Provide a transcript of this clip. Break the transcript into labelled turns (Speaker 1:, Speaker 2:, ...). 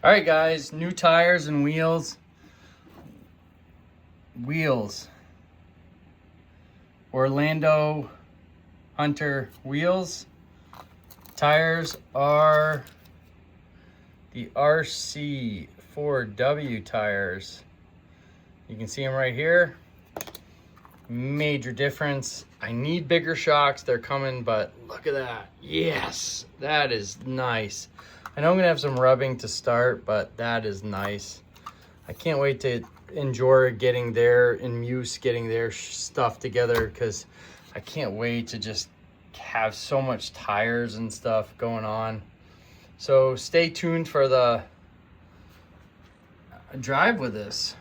Speaker 1: All right, guys, new tires and wheels. Orlando Hunter wheels. Tires are the RC4W tires. You can see them right here. Major difference. I need bigger shocks. They're coming, but look at that. Yes, that is nice. I know I'm gonna have some rubbing to start, but that is nice. I can't wait to enjoy getting their stuff together, because I can't wait to just have so much tires and stuff going on. So stay tuned for the drive with this.